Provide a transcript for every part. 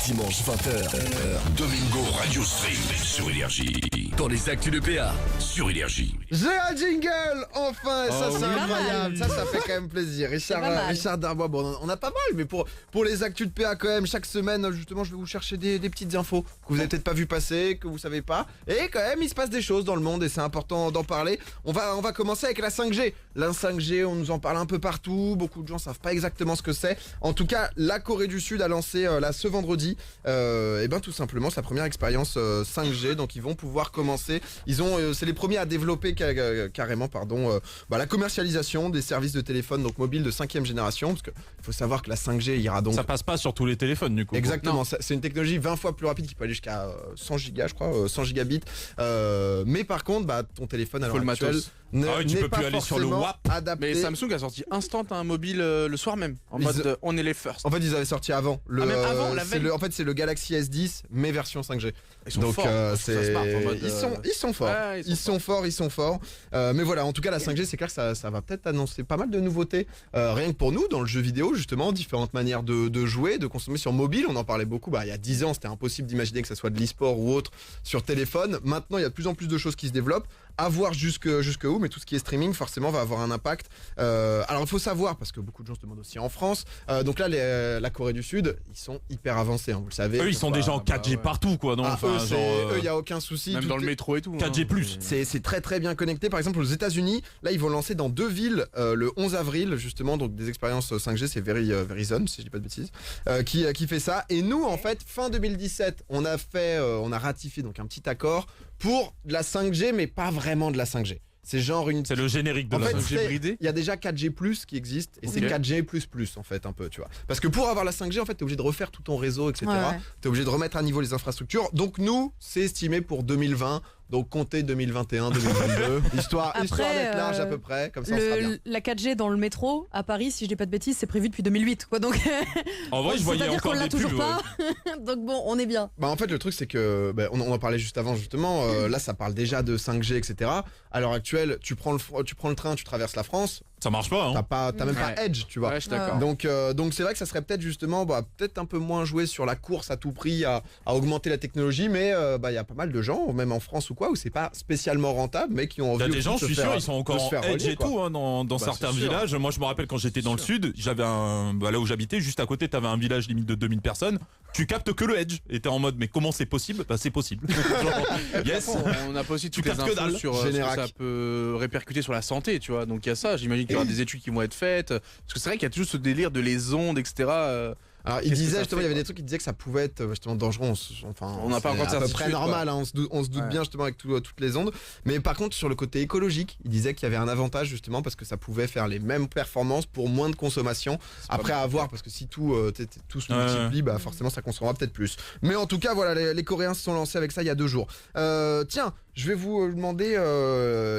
dimanche 20h. Domingo Radio Stream sur Énergie. Dans les actus de PA. Sur Énergie. J'ai un jingle, enfin, ça c'est incroyable, ça fait quand même plaisir. Richard Darbois, bon, on a pas mal, mais pour les actus de PA quand même, chaque semaine, justement, je vais vous chercher des petites infos que vous avez peut-être pas vu passer, que vous savez pas, et quand même, il se passe des choses dans le monde et c'est important d'en parler. On va commencer avec la 5G. La 5G, on nous en parle un peu partout, beaucoup de gens savent pas exactement ce que c'est. En tout cas, la Corée du Sud a lancé là ce vendredi, et ben tout simplement sa première expérience 5G, donc ils vont pouvoir commencer. C'est les premiers à développer carrément la commercialisation des services de téléphone donc mobile de 5e génération, parce que il faut savoir que la 5G ira donc... Ça passe pas sur tous les téléphones du coup. Exactement, c'est une technologie 20 fois plus rapide qui peut aller jusqu'à 100 gigas je crois, 100 gigabits, mais par contre ton téléphone à l'heure actuelle tu peux plus aller sur le WAP. Adapté. Mais Samsung a sorti instant un mobile le soir même, en mode on est les first. En fait ils avaient sorti avant même avant, la veille. c'est le Galaxy S10 mais version 5G. Ils sont forts, ils sont forts. Ouais, ils sont forts. Mais voilà, en tout cas la 5G c'est clair que ça va peut-être annoncer pas mal de nouveautés, rien que pour nous dans le jeu vidéo justement, différentes manières de jouer, de consommer sur mobile. On en parlait beaucoup, il y a 10 ans c'était impossible d'imaginer que ça soit de l'e-sport ou autre sur téléphone. Maintenant il y a de plus en plus de choses qui se développent, à voir jusque où, mais tout ce qui est streaming forcément va avoir un impact. Alors il faut savoir, parce que beaucoup de gens se demandent aussi en France, donc là la Corée du Sud ils sont hyper avancés, vous le savez. Eux ils sont déjà en 4G partout quoi, non? Eux il y a aucun souci, même dans le métro et tout. 4G+. C'est très très bien connecté. Par exemple aux États-Unis, là ils vont lancer dans 2 villes le 11 avril justement, donc des expériences 5G, c'est Verizon si je dis pas de bêtises, qui fait ça. Et nous en fait fin 2017 on a ratifié donc un petit accord pour de la 5G, mais pas vraiment de la 5G. C'est le générique de la 5G bridée. Il y a déjà 4G+ qui existe et c'est 4G++ en fait un peu, tu vois. Parce que pour avoir la 5G en fait t'es obligé de refaire tout ton réseau, etc. Ouais. T'es obligé de remettre à niveau les infrastructures. Donc nous c'est estimé pour 2020. Donc comptez 2021, 2022, histoire d'être large à peu près, comme ça on sera bien. La 4G dans le métro à Paris, si je dis pas de bêtises, c'est prévu depuis 2008 quoi. Donc en vrai, je voyais encore des pubs. Pas. Donc bon, on est bien. En fait, le truc c'est que on en parlait juste avant justement, là ça parle déjà de 5G, etc. À l'heure actuelle, tu prends le train, tu traverses la France. Ça marche pas, hein. T'as même pas Edge, tu vois. Ouais, je suis d'accord. Donc c'est vrai que ça serait peut-être justement, peut-être un peu moins joué sur la course à tout prix à augmenter la technologie, mais il y a pas mal de gens, même en France ou quoi, où c'est pas spécialement rentable, mais qui ont envie. Il y a des gens, je suis sûr, ils sont encore en Edge et tout, hein, dans certains villages. Moi, je me rappelle quand j'étais dans le sud, j'avais là où j'habitais, juste à côté, t'avais un village limite de 2000 personnes. Tu captes que le Edge. Et t'es en mode, mais comment c'est possible? C'est possible. Yes. On n'a pas aussi toutes les infos sur ce que ça peut répercuter sur la santé, tu vois. Donc il y a ça. J'imagine qu'il y aura des études qui vont être faites. Parce que c'est vrai qu'il y a toujours ce délire de les ondes, etc. Alors il disait justement, il y avait des trucs qui disaient que ça pouvait être justement dangereux. On n'a pas encore à peu près normal, hein, on se doute bien justement avec toutes les ondes. Mais par contre sur le côté écologique, il disait qu'il y avait un avantage justement parce que ça pouvait faire les mêmes performances pour moins de consommation. Après à voir, parce que si tout se multiplie, forcément ça consommera peut-être plus. Mais en tout cas voilà, les Coréens se sont lancés avec ça il y a 2 jours. Tiens, je vais vous demander,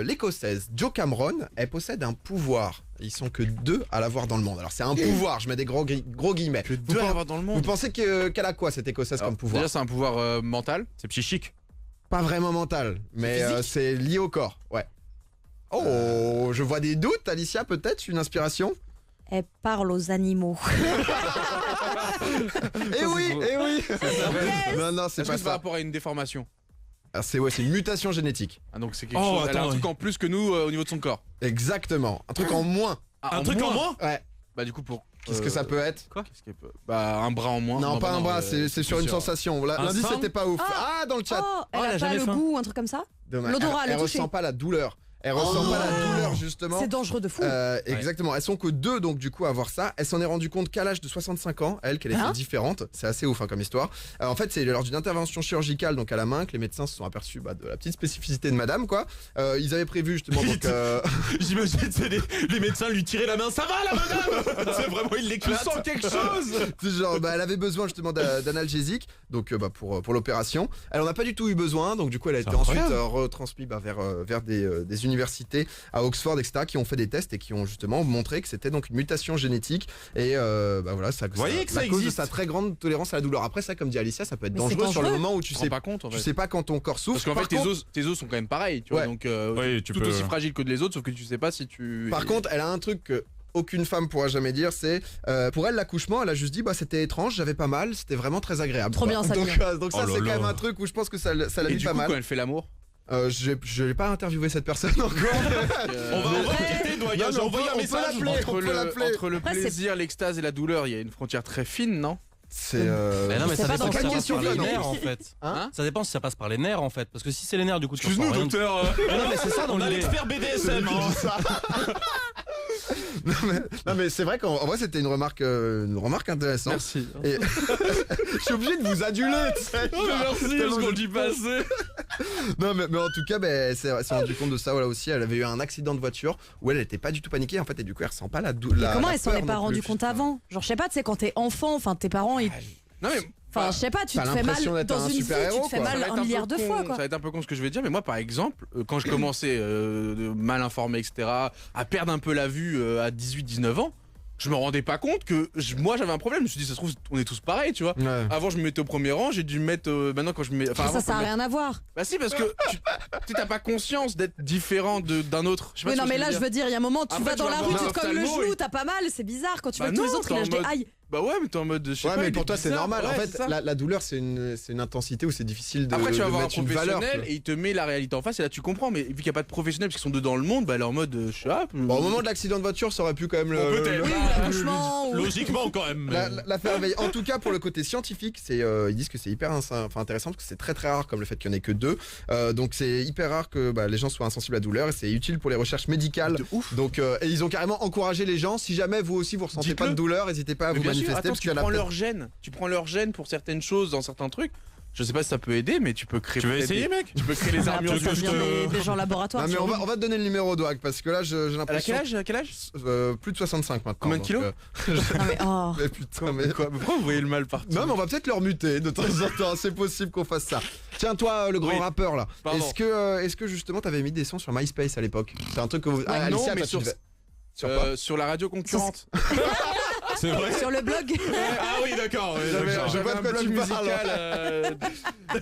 l'Écossaise Jo Cameron, elle possède un pouvoir. Ils sont que 2 à l'avoir dans le monde. Alors c'est un pouvoir, je mets des gros guillemets. Que 2 à l'avoir dans le monde. Vous pensez qu'elle a quoi cette Écossaise comme pouvoir? Déjà c'est un pouvoir mental. C'est psychique. Pas vraiment mental, mais c'est lié au corps, ouais. Oh, je vois des doutes, Alicia, peut-être une inspiration? Elle parle aux animaux. Eh oui. Non, c'est pas ça. Par rapport à une déformation. Alors c'est une mutation génétique. Ah donc c'est quelque chose. Elle a un truc en plus que nous au niveau de son corps. Exactement. Un truc en moins. Un truc en moins? Ouais. Du coup pour. Qu'est-ce que ça peut être? Quoi? Qu'est-ce qu'elle peut... un bras en moins. Non, pas un bras, c'est sur une sensation. Lundi c'était pas ouf. Dans le chat. Elle a pas le goût, un truc comme ça? L'odorat, elle ressent pas la douleur. Elle ressent pas la douleur justement. C'est dangereux de fou. Exactement. Elles sont que 2 donc du coup à voir ça. Elle s'en est rendu compte qu'à l'âge de 65 ans, qu'elle était différente. C'est assez ouf comme histoire. En fait c'est lors d'une intervention chirurgicale donc à la main que les médecins se sont aperçus de la petite spécificité de madame quoi. Ils avaient prévu justement donc. J'imagine c'est les médecins lui tiraient la main. Ça va la madame? C'est vraiment il l'éclate. Tu sens quelque chose? Genre elle avait besoin justement d'analgésique donc pour l'opération. Elle en a pas du tout eu besoin donc du coup elle a été ensuite retransmise vers des universités à Oxford, etc., qui ont fait des tests et qui ont justement montré que c'était donc une mutation génétique et voilà, ça cause de sa très grande tolérance à la douleur. Après ça, comme dit Alicia, ça peut être dangereux sur le moment où tu sais pas compte, en fait. Tu sais pas quand ton corps souffre. Parce qu'en fait tes os sont quand même pareils, tu vois, donc tout aussi fragiles que les autres, sauf que tu sais pas si tu. Par contre, elle a un truc que aucune femme pourra jamais dire, c'est pour elle l'accouchement, elle a juste dit bah c'était étrange, j'avais pas mal, c'était vraiment très agréable. Trop bien ça. Donc ça c'est quand même un truc où je pense que ça l'a mis pas mal. Quand elle fait l'amour. Je n'ai pas interviewé cette personne encore. On va enquêter, doyen. J'ai envoyé un message. Entre le plaisir, l'extase et la douleur, il y a une frontière très fine, non? C'est Mais non, mais ça dépend si ça passe par les non. nerfs en fait. Ça dépend si ça passe par les nerfs en fait. Parce que si c'est les nerfs, du coup, tu Excuse-nous, docteur. Non, mais c'est ça dans On a l'idée. l'expert BDSM. non mais c'est vrai qu'en vrai c'était une remarque intéressante. Merci. Et je suis obligé de vous aduler. Merci, parce qu'on dit pas assez. Non mais en tout cas elle s'est rendu compte de ça voilà aussi. Elle avait eu un accident de voiture où elle était pas du tout paniquée en fait et du coup elle ressent pas la douleur. Comment elle s'en est pas rendu compte avant? Genre je sais pas, tu sais quand t'es enfant, enfin tes parents ils... Non mais Enfin, je sais pas, tu te fais mal dans une vie, tu te fais mal un milliard de fois, quoi. Ça va être un peu con ce que je vais dire, mais moi, par exemple, quand je commençais mal informé, etc., à perdre un peu la vue à 18-19 ans, je me rendais pas compte que moi j'avais un problème. Je me suis dit, ça se trouve, on est tous pareils, tu vois. Ouais. Avant, je me mettais au premier rang, j'ai dû me mettre. Maintenant, quand je me mets. Enfin, Ça a rien à voir. Bah, si, parce que tu t'as pas conscience d'être différent d'un autre. Je sais pas Oui, non, mais là, je veux dire, il y a un moment, tu Après, vas dans tu la vas rue, voir tu te cognes le ophtalmo, genou, t'as pas mal, c'est bizarre quand tu vois Bah tous les non, autres, t'es ils en lâchent des mode- aïe. Bah ouais, mais t'es en mode. Je sais Ouais pas, mais il pour est toi c'est bizarre. normal. Ouais, En c'est fait ça. la douleur c'est une intensité où c'est difficile de Après, tu vas voir un mettre une valeur. professionnel et il te met la réalité en face et là tu comprends. Mais vu qu'il n'y a pas de professionnels parce qu'ils sont deux dans le monde, bah elle est en mode je sais pas. Bon, au moment de l'accident de voiture ça aurait pu quand même peut-être. Oui, l'accouchement. ou- Logiquement quand même. la faire veiller. En tout cas pour le côté scientifique ils disent que c'est hyper intéressant parce que c'est très très rare comme le fait qu'il n'y en ait que deux. Donc c'est hyper rare que les gens soient insensibles à la douleur et c'est utile pour les recherches médicales. De ouf. Donc et ils ont carrément encouragé les gens, si jamais vous aussi vous ressentez pas de douleur, n'hésitez pas à Mais vous bien sûr, manifester attends, parce tu qu'il y en a prends peut-être- leur gène. Tu prends leur gène pour certaines choses dans certains trucs. Je sais pas si ça peut aider, mais tu peux créer. Tu veux peut-être essayer, des- mec? Tu peux créer les Après, armures ça du que je vient te- des gens laboratoires. Non mais tu vois. on va te donner le numéro d'Ouag parce que là j'ai À l'impression quel âge plus de 65 maintenant. Combien de donc, kilos Non, mais oh. mais putain mais Quoi, mais pourquoi vous voyez le mal partout? non mais on va peut-être leur muter de temps en temps, c'est possible qu'on fasse ça. Tiens toi le grand Oui. rappeur là, Pardon. est-ce que justement t'avais mis des sons sur MySpace à l'époque? C'est un truc que vous... non, Alicia, mais toi, tu sur- devais- sur quoi Sur la radio concurrente. C'est vrai. Sur le blog. Ah oui, d'accord. ouais, J'avais- d'accord. je vois de un quoi blog tu parles. musical.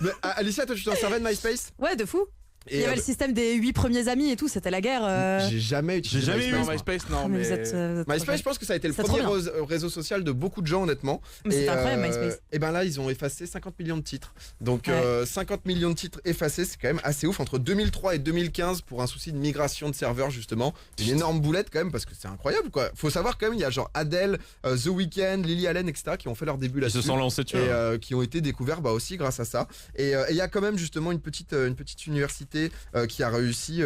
Mais, Alicia toi tu t'en servais de MySpace? Ouais, de fou. Il y avait le système des 8 premiers amis et tout, c'était la guerre. J'ai jamais utilisé J'ai jamais eu MySpace. Non, moi. MySpace, Ah, non, mais mais. vous êtes. MySpace, je pense que ça a été le C'est premier trop bien. réseau social de beaucoup de gens, honnêtement. Mais c'est incroyable, MySpace. Et ben là, ils ont effacé 50 millions de titres. Donc, Ouais. 50 millions de titres effacés, c'est quand même assez ouf. Entre 2003 et 2015, pour un souci de migration de serveurs, justement, une énorme boulette quand même, parce que c'est incroyable, quoi. Faut savoir quand même, il y a genre Adele, The Weeknd, Lily Allen, etc., qui ont fait leur début Ils se là-dessus. sont lancés, tu Et vois. qui ont été découverts aussi grâce à ça. Et il y a quand même justement une petite université qui a réussi,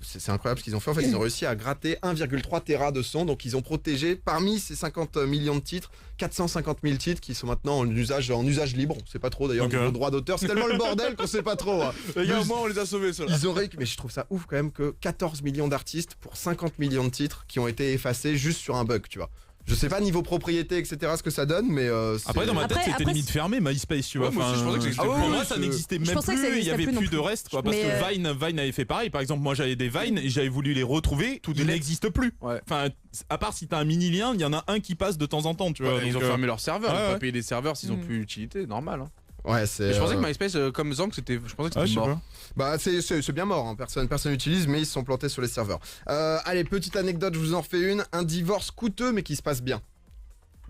c'est incroyable ce qu'ils ont fait. En fait, ils ont réussi à gratter 1,3 Tera de son. Donc, ils ont protégé parmi ces 50 millions de titres, 450 000 titres qui sont maintenant en usage libre. On sait pas trop d'ailleurs Ok. niveau droit d'auteur. C'est tellement le bordel qu'on sait pas trop. Hein. Les gars, au moins, on les a sauvés, ça. Ils ont mais je trouve ça ouf quand même que 14 millions d'artistes pour 50 millions de titres qui ont été effacés juste sur un bug, tu vois. Je sais pas niveau propriété, etc. ce que ça donne, mais c'est- Après, dans ma tête, Après- c'était après, limite fermé, MySpace, tu vois. Ouais, moi aussi, je pensais que ça existait Pour plus. moi, ça n'existait même pensais que ça plus. Il y existait avait plus non plus de plus. reste, quoi. Parce Mais, que Vine avait fait pareil. Par exemple, moi, j'avais des Vine et j'avais voulu les retrouver. Ils délai. n'existent plus. Ouais. Enfin, à part si t'as un mini lien, il y en a un qui passe de temps en temps, tu vois. Ils donc, ont fermé leur serveur, ils ouais, ont ouais. pas payé des serveurs s'ils ont Mm. plus d'utilité, normal. Hein. ouais, c'est. Mais je pensais que MySpace, comme Zank, je pensais que Ah, c'était je sais mort. pas. Bah c'est bien mort, hein. personne n'utilise, mais ils se sont plantés sur les serveurs. Allez, petite anecdote, je vous en refais une. Un divorce coûteux mais qui se passe bien.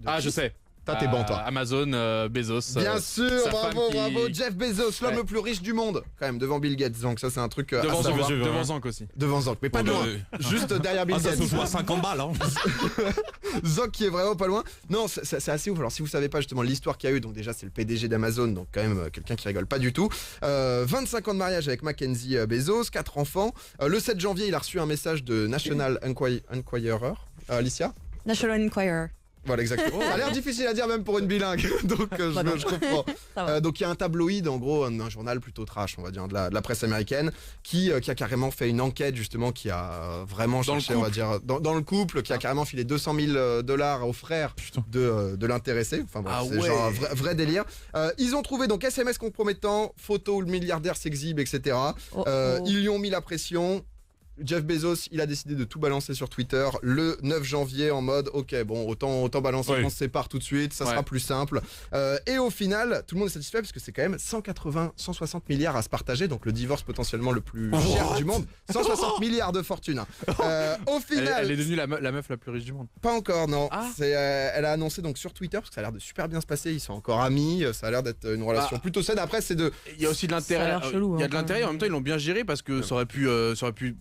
Ah, je sais. T'es bon toi. Amazon, Bezos. Bien sûr, sa bravo, femme qui- bravo, Jeff Bezos, l'homme Ouais. le plus riche du monde, quand même, devant Bill Gates. Donc ça c'est un truc à Devant savoir. Zank, ouais. devant Zank aussi. Devant Zank, mais pas Bon, loin, juste derrière Bill Ah, ça Gates. se joue à 50 balles, hein. Zank qui est vraiment pas loin. Non, c'est assez ouf. Alors si vous savez pas justement l'histoire qu'il y a eu, donc déjà c'est le PDG d'Amazon, donc quand même quelqu'un qui rigole pas du tout. 25 ans de mariage avec Mackenzie Bezos, 4 enfants. Le 7 janvier, il a reçu un message de National Enquirer. Alicia. National Enquirer. Voilà, exactement. Ça a l'air difficile à dire même pour une bilingue, donc Bah non. je comprends. Ça va. Donc il y a un tabloïd, en gros, un journal plutôt trash, on va dire, de la presse américaine, qui a carrément fait une enquête justement, qui a vraiment Dans le cherché, on va dire, dans le couple, qui a carrément filé $200 000 aux frères de l'intéressé. Enfin bon, Ah c'est ouais. genre un vrai délire. Ils ont trouvé donc SMS compromettant, photo où le milliardaire s'exhibe, etc. Oh, oh. Ils lui ont mis la pression. Jeff Bezos, il a décidé de tout balancer sur Twitter le 9 janvier en mode ok, bon, autant balancer qu'on se sépare tout de suite, ça sera plus simple. Et au final, tout le monde est satisfait parce que c'est quand même 160 milliards à se partager, donc le divorce potentiellement le plus cher du monde. 160 milliards de fortune. Au final, elle est devenue la meuf la plus riche du monde. Pas encore, non. Elle a annoncé donc sur Twitter parce que ça a l'air de super bien se passer. Ils sont encore amis. Ça a l'air d'être une relation plutôt saine. Après, c'est de. Il y a aussi de l'intérêt. Il y a de l'intérêt. En même temps, ils l'ont bien géré parce que ça aurait pu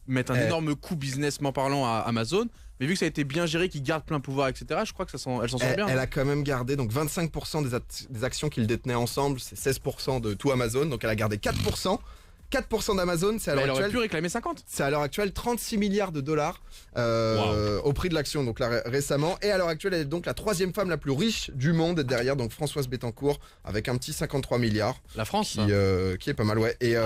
mettre un énorme coup businessment parlant à Amazon. Mais vu que ça a été bien géré, qu'ils gardent plein pouvoir, etc., je crois que elle s'en sort bien. Elle a quand même gardé donc 25% des actions qu'ils détenaient ensemble, c'est 16% de tout Amazon. Donc elle a gardé 4%. 4% d'Amazon, c'est à l'heure actuelle. Elle aurait pu réclamer 50. C'est à l'heure actuelle 36 milliards de dollars au prix de l'action, donc là récemment. Et à l'heure actuelle, elle est donc la 3e femme la plus riche du monde derrière, donc Françoise Bettencourt, avec un petit 53 milliards. La France, qui est pas mal, ouais. Et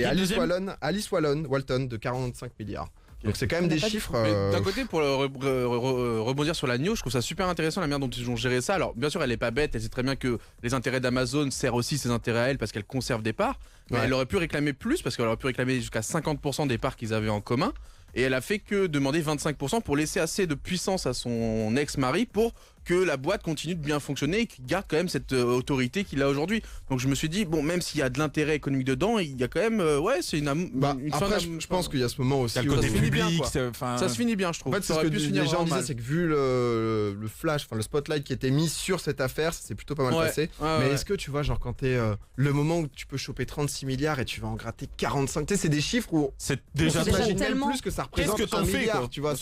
Alice Walton de 45 milliards. Donc c'est quand même des chiffres. D'un côté, pour rebondir sur la news, je trouve ça super intéressant la manière dont ils ont géré ça. Alors bien sûr, elle est pas bête, elle sait très bien que les intérêts d'Amazon servent aussi ses intérêts à elle parce qu'elle conserve des parts. Mais elle aurait pu réclamer plus parce qu'elle aurait pu réclamer jusqu'à 50% des parts qu'ils avaient en commun. Et elle a fait que demander 25% pour laisser assez de puissance à son ex-mari pour que la boîte continue de bien fonctionner et qu'il garde quand même cette autorité qu'il a aujourd'hui. Donc je me suis dit, bon, même s'il y a de l'intérêt économique dedans, il y a quand même, c'est une après, je pense qu'il y a ce moment aussi. Ça se finit bien, ça se finit bien, je trouve. En fait, c'est ce que les gens disaient, c'est que vu le flash, le spotlight qui était mis sur cette affaire, ça s'est plutôt pas mal passé. Mais est-ce que tu vois, genre quand t'es le moment où tu peux choper 36 milliards et tu vas en gratter 45, tu sais, c'est des chiffres où c'est déjà tellement plus que ça représente un milliard, tu vois,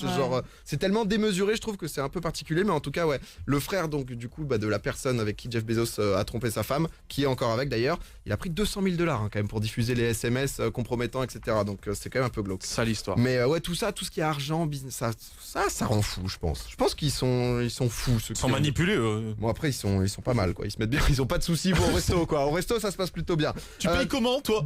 c'est tellement démesuré, je trouve que c'est un peu particulier, mais en tout cas, ouais. Le frère donc du coup de la personne avec qui Jeff Bezos a trompé sa femme, qui est encore avec d'ailleurs, il a pris 200 000 $ quand même pour diffuser les SMS compromettants, etc. Donc c'est quand même un peu glauque. Ça l'histoire. Mais ouais, tout ce qui est argent, business, ça rend fou, je pense. Je pense qu'ils sont fous. Ils sont manipulés. Bon après ils sont pas mal quoi. Ils se mettent bien, ils ont pas de soucis au resto quoi. Au resto ça se passe plutôt bien. Tu payes comment toi?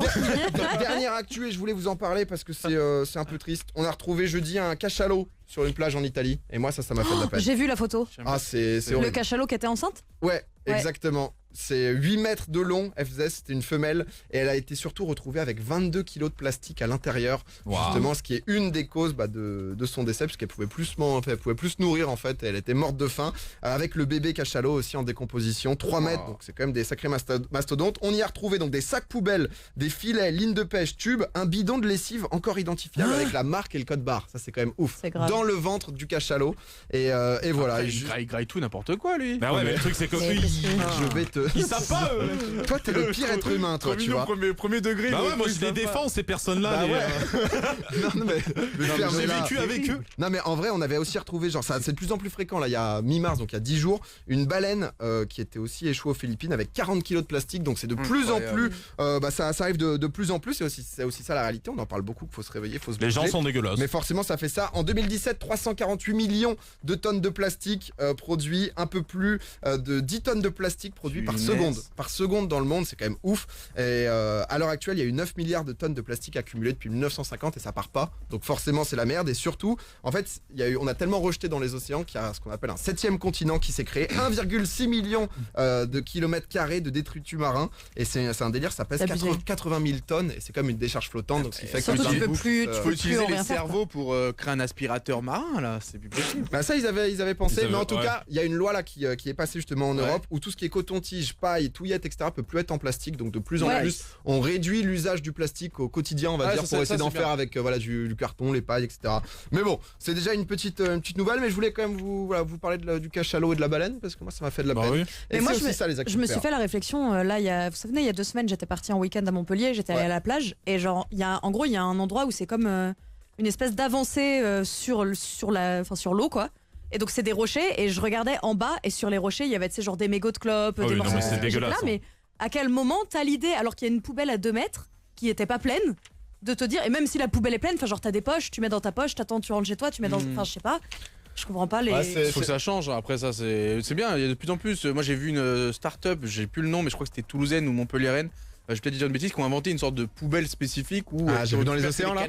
Dernière actu et je voulais vous en parler parce que c'est un peu triste. On a retrouvé jeudi un cachalot sur une plage en Italie et moi ça m'a fait de la peine. J'ai vu la photo. Ah c'est horrible. Le cachalot qui était enceinte? Ouais, exactement. C'est 8 mètres de long, FZ, c'était une femelle, et elle a été surtout retrouvée avec 22 kilos de plastique à l'intérieur, justement, ce qui est une des causes de son décès, puisqu'elle pouvait plus se nourrir en fait, et elle était morte de faim, avec le bébé cachalot aussi en décomposition, 3 mètres, donc c'est quand même des sacrés mastodontes. On y a retrouvé donc des sacs poubelles, des filets, lignes de pêche, tubes, un bidon de lessive encore identifiable avec la marque et le code barre, ça c'est quand même ouf, dans le ventre du cachalot, et voilà. Après, il graille tout n'importe quoi lui. Bah ouais, mais le truc c'est que je vais te... Ils savent pas Toi t'es le pire être humain toi, tu vois. Premier degré. Bah ouais, moi je les défends ces personnes-là. Non mais j'ai vécu avec eux. Non mais en vrai on avait aussi retrouvé, genre ça c'est de plus en plus fréquent là, il y a mi-mars, donc il y a 10 jours, une baleine qui était aussi échouée aux Philippines avec 40 kilos de plastique, donc c'est de plus en plus, ça arrive de plus en plus, c'est aussi ça la réalité, on en parle beaucoup, qu'il faut se réveiller, faut se bouger. Les gens sont dégueulasses. Mais forcément ça fait ça. En 2017, 348 millions de tonnes de plastique produits, un peu plus de 10 tonnes de plastique produits par seconde dans le monde, c'est quand même ouf. Et à l'heure actuelle, il y a eu 9 milliards de tonnes de plastique accumulées depuis 1950 et ça part pas. Donc forcément, c'est la merde. Et surtout, en fait, on a tellement rejeté dans les océans qu'il y a ce qu'on appelle un 7e continent qui s'est créé, 1,6 million de kilomètres carrés de détritus marins. Et c'est un délire, ça pèse 80 000 tonnes et c'est comme une décharge flottante. Donc ce qui fait que tu peux utiliser les cerveaux pour créer un aspirateur marin là, c'est plus possible. Bah ça ils avaient pensé, mais en tout cas, il y a une loi là qui est passée justement en Europe où tout ce qui est coton-tige, paille, touillette, etc. peut plus être en plastique, donc de plus en plus on réduit l'usage du plastique au quotidien, on va dire, pour essayer d'en faire avec du carton, les pailles, etc. Mais bon, c'est déjà une petite nouvelle, mais je voulais quand même vous parler du cachalot et de la baleine parce que moi ça m'a fait de la peine. Oui. Et moi je me suis fait la réflexion là, vous savez, il y a 2 semaines j'étais partie en week-end à Montpellier, j'étais allée à la plage et genre il y a un endroit où c'est comme une espèce d'avancée sur l'eau quoi. Et donc c'est des rochers et je regardais en bas et sur les rochers il y avait genre des mégots de clopes, des morceaux de dégueulasse. Mais à quel moment t'as l'idée, alors qu'il y a une poubelle à 2 mètres qui était pas pleine, de te dire, et même si la poubelle est pleine, enfin genre t'as des poches, tu mets dans ta poche, t'attends, tu rentres chez toi, tu mets dans, enfin je sais pas, je comprends pas les. Faut que ça change. Après ça c'est bien, il y a de plus en plus. Moi j'ai vu une start-up, j'ai plus le nom, mais je crois que c'était toulousaine ou montpelliéraine. Je vais peut-être dire une bêtise, qui ont inventé une sorte de poubelle spécifique où j'ai vu dans les océans là.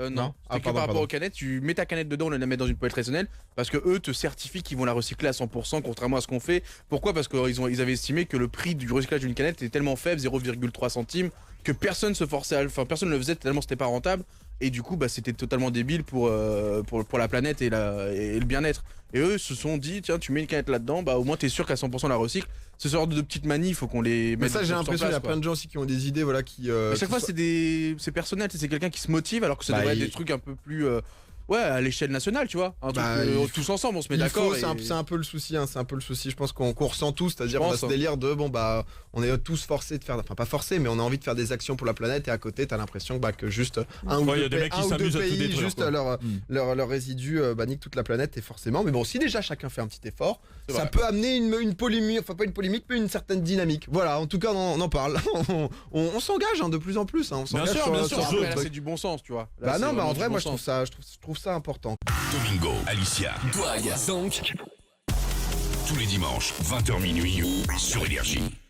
Non, par rapport aux canettes, tu mets ta canette dedans, on la met dans une poubelle traditionnelle parce que eux te certifient qu'ils vont la recycler à 100%, contrairement à ce qu'on fait. Pourquoi? Parce qu'ils avaient estimé que le prix du recyclage d'une canette était tellement faible, 0,3 centimes, que personne se forçait personne ne le faisait tellement c'était pas rentable. Et du coup, bah, c'était totalement débile pour la planète et le bien-être. Et eux se sont dit, tiens, tu mets une canette là-dedans, bah au moins t'es sûr qu'à 100% la recycle. Ce genre de petites manies, il faut qu'on les mette. Mais ça, j'ai sur l'impression qu'il y a place, plein de gens aussi qui ont des idées, voilà, qui. à chaque qui fois, sont- c'est personnel, c'est quelqu'un qui se motive alors que ça Bah, devrait être il- des trucs un peu plus. Ouais, à l'échelle nationale, tu vois. Un Bah, truc, il faut- tous ensemble, on se met Il d'accord. faut, c'est un peu le souci, hein, c'est un peu le souci. Je pense qu'on ressent tous, c'est-à-dire Je on a pense, ce hein. délire de bon bah on est tous forcés de faire, enfin pas forcés, mais on a envie de faire des actions pour la planète et à côté t'as l'impression que juste un ou Ouais, y a deux, des mecs qui un ou deux s'amusent à tout pays détruire, juste quoi. leurs résidus niquent toute la planète et forcément. Mais bon, si déjà chacun fait un petit effort, C'est ça vrai. peut amener une polémique, enfin pas une polémique, mais une certaine dynamique. Voilà, en tout cas on en parle. on s'engage hein, de plus en plus. Hein, on s'engage sûr, sur- bien sur sûr. un Après, peu là, le truc. c'est du bon sens, tu vois. Là, Bah c'est non, mais vraiment en du vrai, bon moi je sens. trouve ça important. Domingo, Alicia. Swag. Donc, Tous les dimanches, 20h minuit sur Énergie.